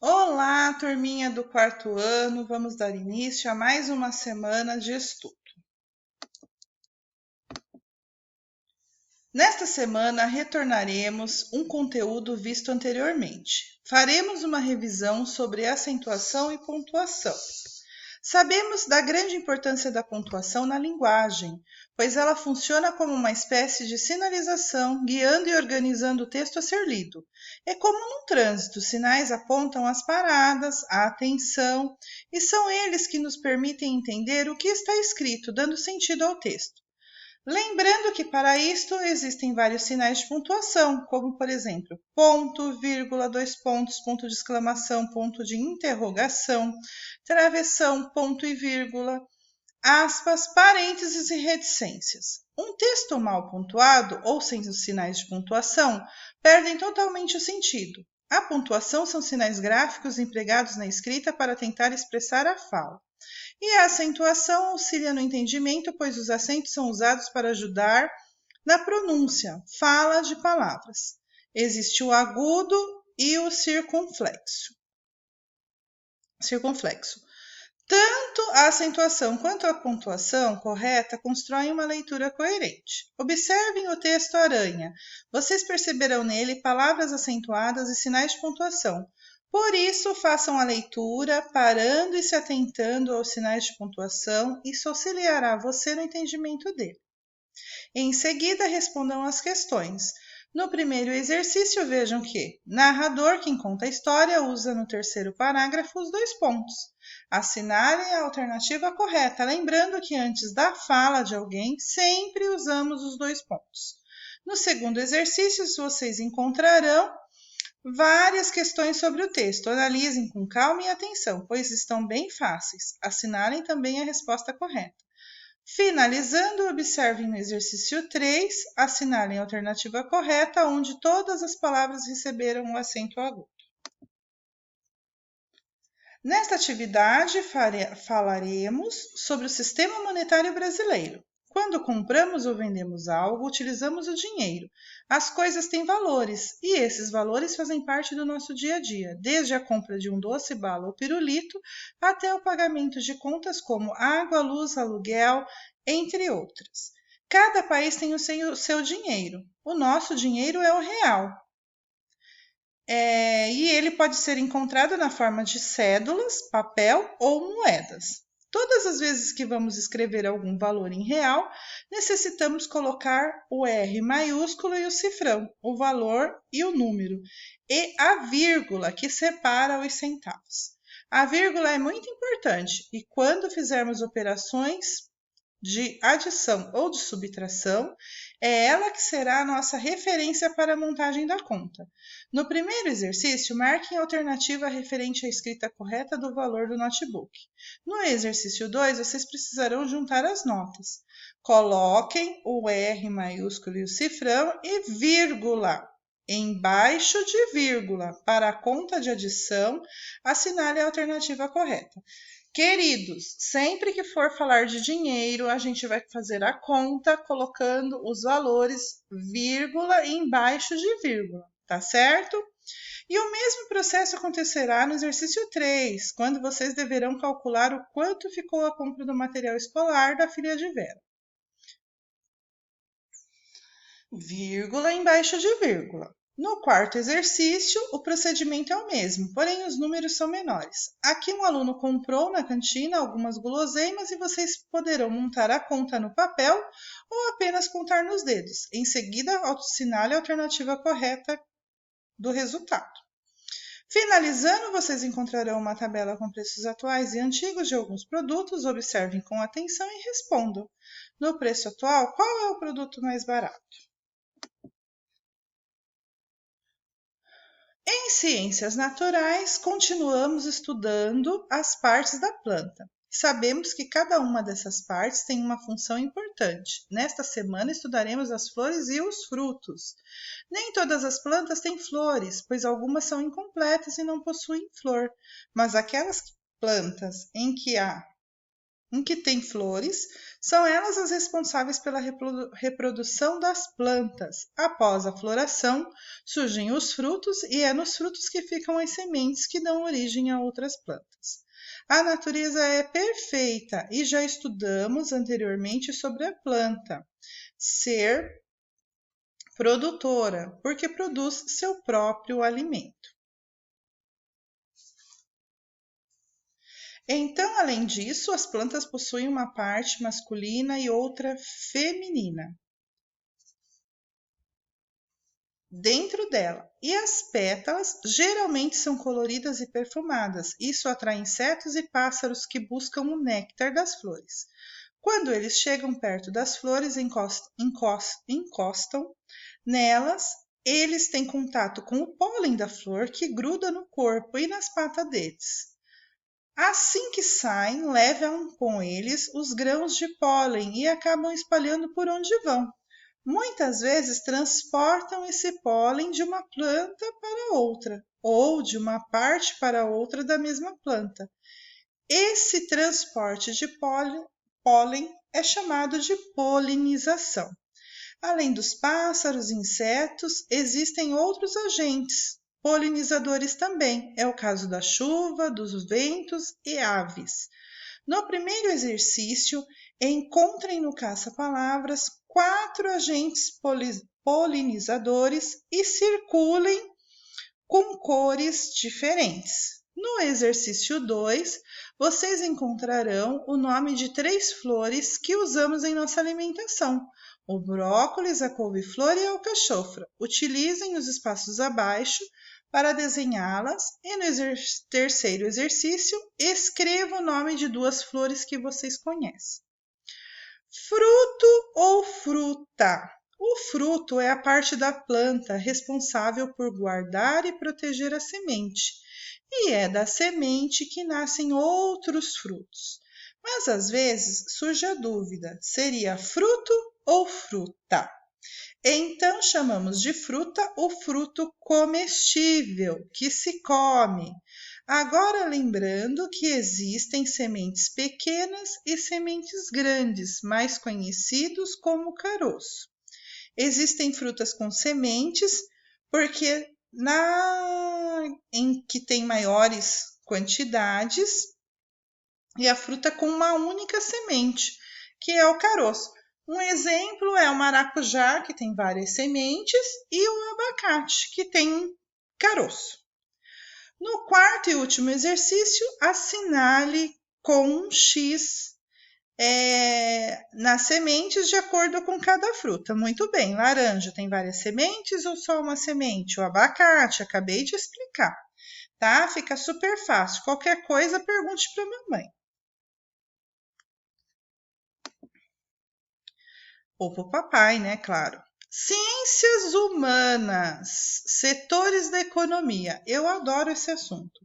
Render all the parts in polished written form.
Olá, turminha do quarto ano, vamos dar início a mais uma semana de estudo. Nesta semana, retornaremos um conteúdo visto anteriormente. Faremos uma revisão sobre acentuação e pontuação. Sabemos da grande importância da pontuação na linguagem, pois ela funciona como uma espécie de sinalização, guiando e organizando o texto a ser lido. É como num trânsito, os sinais apontam as paradas, a atenção, e são eles que nos permitem entender o que está escrito, dando sentido ao texto. Lembrando que para isto existem vários sinais de pontuação, como por exemplo, ponto, vírgula, dois pontos, ponto de exclamação, ponto de interrogação, travessão, ponto e vírgula, aspas, parênteses e reticências. Um texto mal pontuado ou sem os sinais de pontuação perdem totalmente o sentido. A pontuação são sinais gráficos empregados na escrita para tentar expressar a fala. E a acentuação auxilia no entendimento, pois os acentos são usados para ajudar na pronúncia, fala de palavras. Existe o agudo e o circunflexo. Tanto a acentuação quanto a pontuação correta constroem uma leitura coerente. Observem o texto aranha. Vocês perceberão nele palavras acentuadas e sinais de pontuação. Por isso, façam a leitura, parando e se atentando aos sinais de pontuação. Isso auxiliará você no entendimento dele. Em seguida, respondam às questões. No primeiro exercício, vejam que narrador, quem conta a história, usa no terceiro parágrafo os dois pontos. Assinalem a alternativa correta, lembrando que antes da fala de alguém, sempre usamos os dois pontos. No segundo exercício, vocês encontrarão várias questões sobre o texto. Analisem com calma e atenção, pois estão bem fáceis. Assinalem também a resposta correta. Finalizando, observem no exercício 3, assinalem a alternativa correta, onde todas as palavras receberam o acento agudo. Nesta atividade, falaremos sobre o sistema monetário brasileiro. Quando compramos ou vendemos algo, utilizamos o dinheiro. As coisas têm valores e esses valores fazem parte do nosso dia a dia, desde a compra de um doce, bala ou pirulito, até o pagamento de contas como água, luz, aluguel, entre outras. Cada país tem o seu dinheiro. O nosso dinheiro é o real. E ele pode ser encontrado na forma de cédulas, papel ou moedas. Todas as vezes que vamos escrever algum valor em real, necessitamos colocar o R maiúsculo e o cifrão, o valor e o número, e a vírgula que separa os centavos. A vírgula é muito importante e quando fizermos operações de adição ou de subtração, é ela que será a nossa referência para a montagem da conta. No primeiro exercício, marquem a alternativa referente à escrita correta do valor do notebook. No exercício 2, vocês precisarão juntar as notas. Coloquem o R maiúsculo e o cifrão e vírgula. Embaixo de vírgula, para a conta de adição, assinale a alternativa correta. Queridos, sempre que for falar de dinheiro, a gente vai fazer a conta colocando os valores vírgula embaixo de vírgula, tá certo? E o mesmo processo acontecerá no exercício 3, quando vocês deverão calcular o quanto ficou a compra do material escolar da filha de Vera. Vírgula embaixo de vírgula. No quarto exercício, o procedimento é o mesmo, porém os números são menores. Aqui um aluno comprou na cantina algumas guloseimas e vocês poderão montar a conta no papel ou apenas contar nos dedos. Em seguida, assinale a alternativa correta do resultado. Finalizando, vocês encontrarão uma tabela com preços atuais e antigos de alguns produtos. Observem com atenção e respondam. No preço atual, qual é o produto mais barato? Em ciências naturais, continuamos estudando as partes da planta. Sabemos que cada uma dessas partes tem uma função importante. Nesta semana estudaremos as flores e os frutos. Nem todas as plantas têm flores, pois algumas são incompletas e não possuem flor, mas aquelas plantas em que há em que tem flores, são elas as responsáveis pela reprodução das plantas. Após a floração, surgem os frutos e é nos frutos que ficam as sementes que dão origem a outras plantas. A natureza é perfeita e já estudamos anteriormente sobre a planta ser produtora, porque produz seu próprio alimento. Então, além disso, as plantas possuem uma parte masculina e outra feminina dentro dela. E as pétalas geralmente são coloridas e perfumadas. Isso atrai insetos e pássaros que buscam o néctar das flores. Quando eles chegam perto das flores, encostam nelas, eles têm contato com o pólen da flor que gruda no corpo e nas patas deles. Assim que saem, levam com eles os grãos de pólen e acabam espalhando por onde vão. Muitas vezes transportam esse pólen de uma planta para outra, ou de uma parte para outra da mesma planta. Esse transporte de pólen é chamado de polinização. Além dos pássaros e insetos, existem outros agentes polinizadores também. É o caso da chuva, dos ventos e aves. No primeiro exercício, encontrem no caça-palavras 4 agentes polinizadores e circulem com cores diferentes. No exercício 2, vocês encontrarão o nome de 3 flores que usamos em nossa alimentação: o brócolis, a couve-flor e a alcachofra. Utilizem os espaços abaixo para desenhá-las e no terceiro exercício, escreva o nome de 2 flores que vocês conhecem. Fruto ou fruta? O fruto é a parte da planta responsável por guardar e proteger a semente, e é da semente que nascem outros frutos. Mas às vezes surge a dúvida: seria fruto ou fruta? Então chamamos de fruta o fruto comestível, que se come. Agora lembrando que existem sementes pequenas e sementes grandes, mais conhecidos como caroço. Existem frutas com sementes, porque em que tem maiores quantidades, e a fruta com uma única semente, que é o caroço. Um exemplo é o maracujá, que tem várias sementes, e o abacate, que tem caroço. No quarto e último exercício, assinale com um X nas sementes de acordo com cada fruta. Muito bem, laranja tem várias sementes ou só uma semente? O abacate, acabei de explicar, tá? Fica super fácil. Qualquer coisa, pergunte para a mamãe. Ou para o papai, né? Claro. Ciências humanas, setores da economia. Eu adoro esse assunto.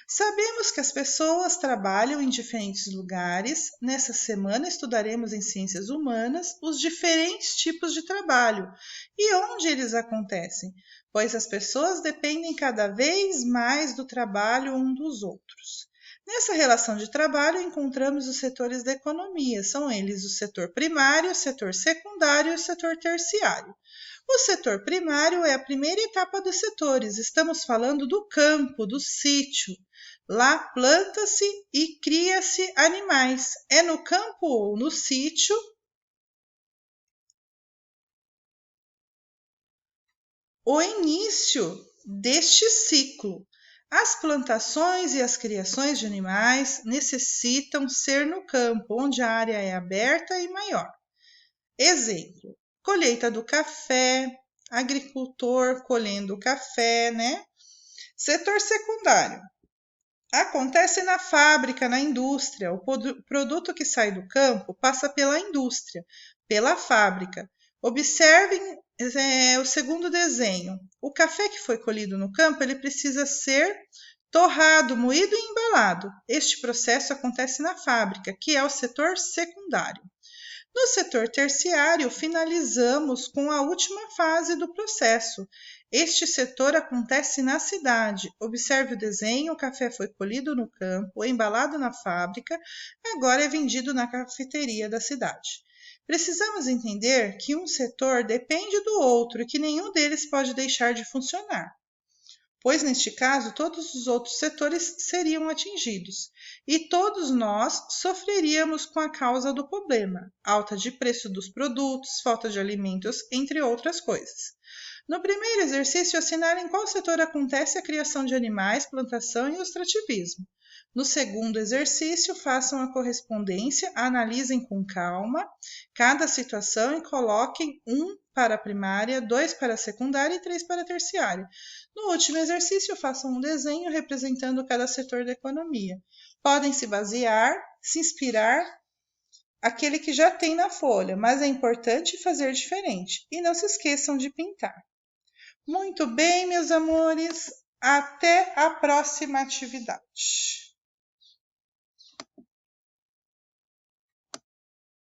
Sabemos que as pessoas trabalham em diferentes lugares. Nessa semana estudaremos em ciências humanas os diferentes tipos de trabalho e onde eles acontecem, pois as pessoas dependem cada vez mais do trabalho um dos outros. Nessa relação de trabalho encontramos os setores da economia. São eles o setor primário, o setor secundário e o setor terciário. O setor primário é a primeira etapa dos setores. Estamos falando do campo, do sítio. Lá planta-se e cria-se animais. É no campo ou no sítio o início deste ciclo. As plantações e as criações de animais necessitam ser no campo, onde a área é aberta e maior. Exemplo: colheita do café, agricultor colhendo o café, né? Setor secundário. Acontece na fábrica, na indústria. O produto que sai do campo passa pela indústria, pela fábrica. Observem o segundo desenho. O café que foi colhido no campo, ele precisa ser torrado, moído e embalado. Este processo acontece na fábrica, que é o setor secundário. No setor terciário, finalizamos com a última fase do processo. Este setor acontece na cidade. Observe o desenho: o café foi colhido no campo, embalado na fábrica, agora é vendido na cafeteria da cidade. Precisamos entender que um setor depende do outro e que nenhum deles pode deixar de funcionar, pois neste caso todos os outros setores seriam atingidos e todos nós sofreríamos com a causa do problema: alta de preço dos produtos, falta de alimentos, entre outras coisas. No primeiro exercício, assinale em qual setor acontece a criação de animais, plantação e extrativismo. No segundo exercício, façam a correspondência, analisem com calma cada situação e coloquem 1 para a primária, 2 para a secundária e 3 para a terciária. No último exercício, façam um desenho representando cada setor da economia. Podem se basear, se inspirar aquele que já tem na folha, mas é importante fazer diferente. E não se esqueçam de pintar. Muito bem, meus amores. Até a próxima atividade.